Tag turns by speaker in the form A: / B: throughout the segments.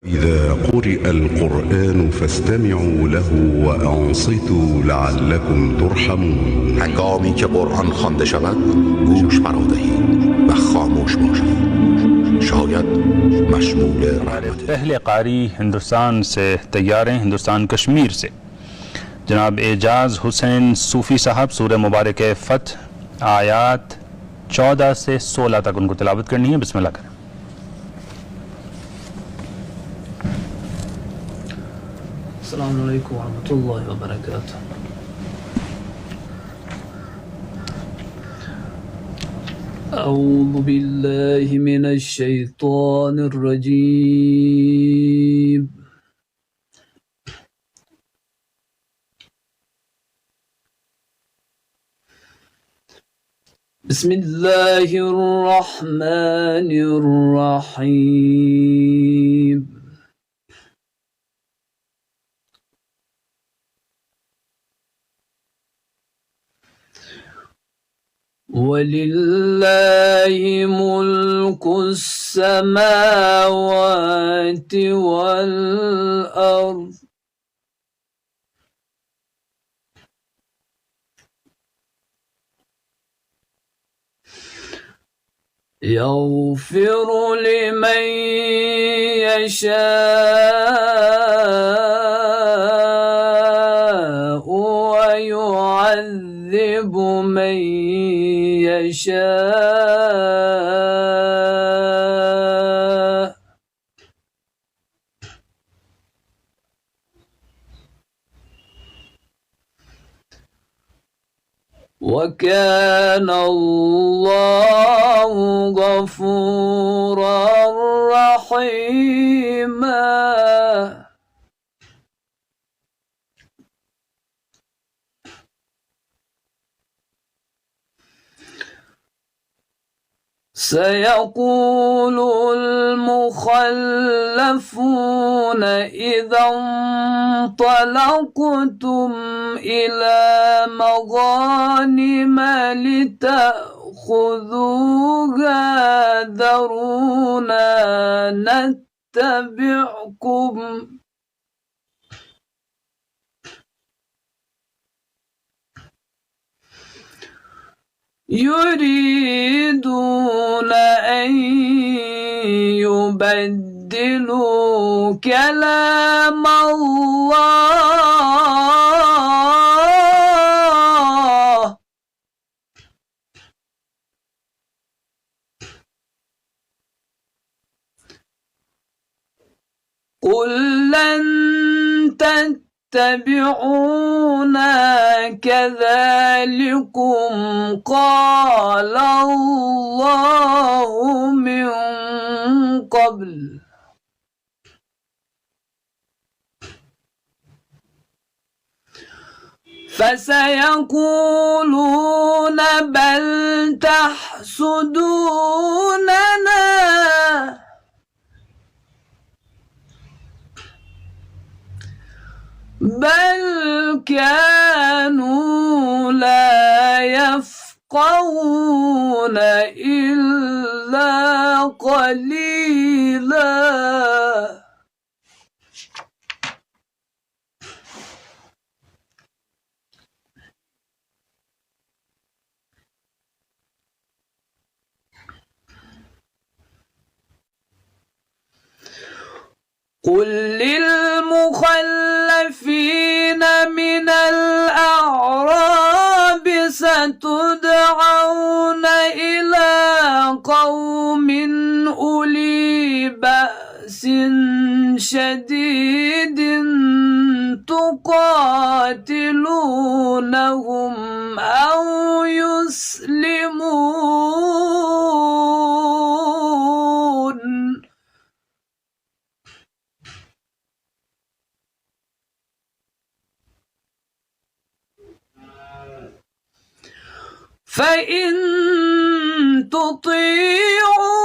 A: إذا قرئ القرآن فاستمعوا له وأنصتوا لعلكم ترحمون.
B: هنگامی که قرآن خوانده شود گوش فرادهید و خاموش باشید، شاید مشمول رحمت.
C: पहले कारी हिंदुस्तान से तैयार हैं, हिंदुस्तान कश्मीर से जनाब एजाज हुसैन सूफ़ी साहब सूरह मुबारक फ़तह आयात 14 से 16 तक उनको तिलावत करनी है। बिस्मिल्लाह करें।
D: अस्सलामु अलैकुम व रहमतुल्लाहि व बरकातुहू। أعوذ بالله من الشيطان الرجيم. بسم الله الرحمن الرحيم. ولله ملك السماوات والأرض يغفر لمن يشاء ويعذب من يشاء وكان الله غفورا رحيما. سيقول المخلفون إذا انطلقتم إلى مغانم لتأخذوها ذرونا نتبعكم يريدون أن يبدلوا كلام الله قل لن تتبعونا كذلكم قال الله من قبل فسيقولون بل تحسدوننا بل كانوا لا يفقهون إلا قليلا. قل للمخلفين من الأعراب ستدعون إلى قوم أولي بأس شديد تقاتلونهم أو يسلمون فإن تطيعوا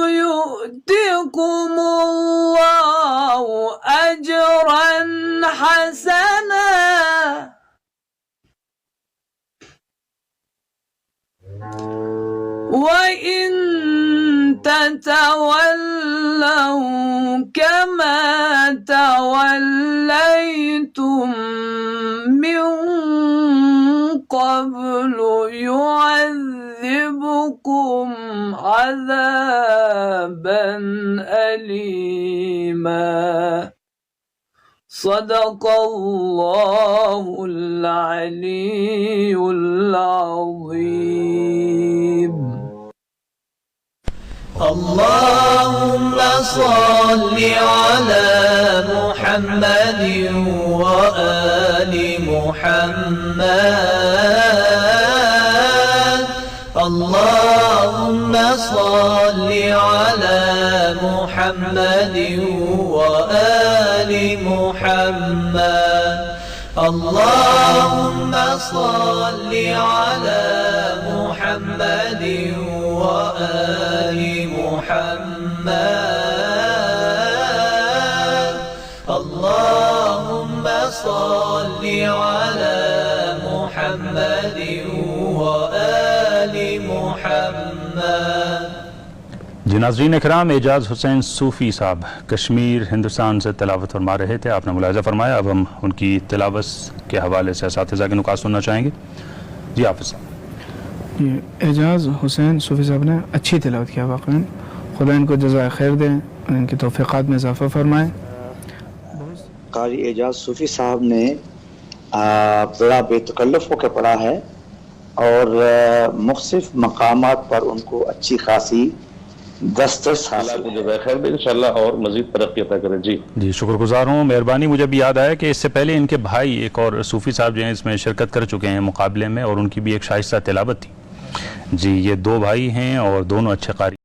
D: يؤتكم الله أجرا حسنا وإن تتولوا تولوا كما توليتم من قبل يعذبكم عذابا أليما صدق الله العلي العظيم. اللهم صل على محمد وآل محمد. اللهم صل على محمد وآل محمد. اللهم صل على محمد وآل محمد. اللهم صل على محمد وآل محمد.
C: जी नाज़रीन इकराम, एजाज़ हुसैन सूफ़ी साहब कश्मीर हिंदुस्तान से तिलावत फरमा रहे थे, आपने मुलाहिज़ा फरमाया। अब हम उनकी तिलावत के हवाले से असातिज़ा के नुकात सुनना चाहेंगे। जी हाफ़िज़ साहब।
E: एजाज़ हुसैन सूफ़ी साहब ने अच्छी तिलावत किया, वाक़ई खुदा इनको जज़ाए खैर दें, इनकी तौफ़ीक़ात में इजाफ़ा फरमाएँ।
F: कारी एजाज़ सूफ़ी साहब ने बड़ा बेतकल्लुफ़ होकर पढ़ा है और मुख्तलिफ़ मकामात पर उनको अच्छी खासी दस्तरस हासिल है।
G: इंशाअल्लाह और मज़ीद तरक्की अता करें। जी
C: शुक्रगुज़ार हूँ, मेहरबानी। मुझे भी याद आया कि इससे पहले इनके भाई एक और सूफ़ी साहब जो हैं इसमें शिरकत कर चुके हैं मुकाबले में, और उनकी भी एक शाइस्ता तिलावत थी। जी ये दो भाई हैं और दोनों अच्छे कारी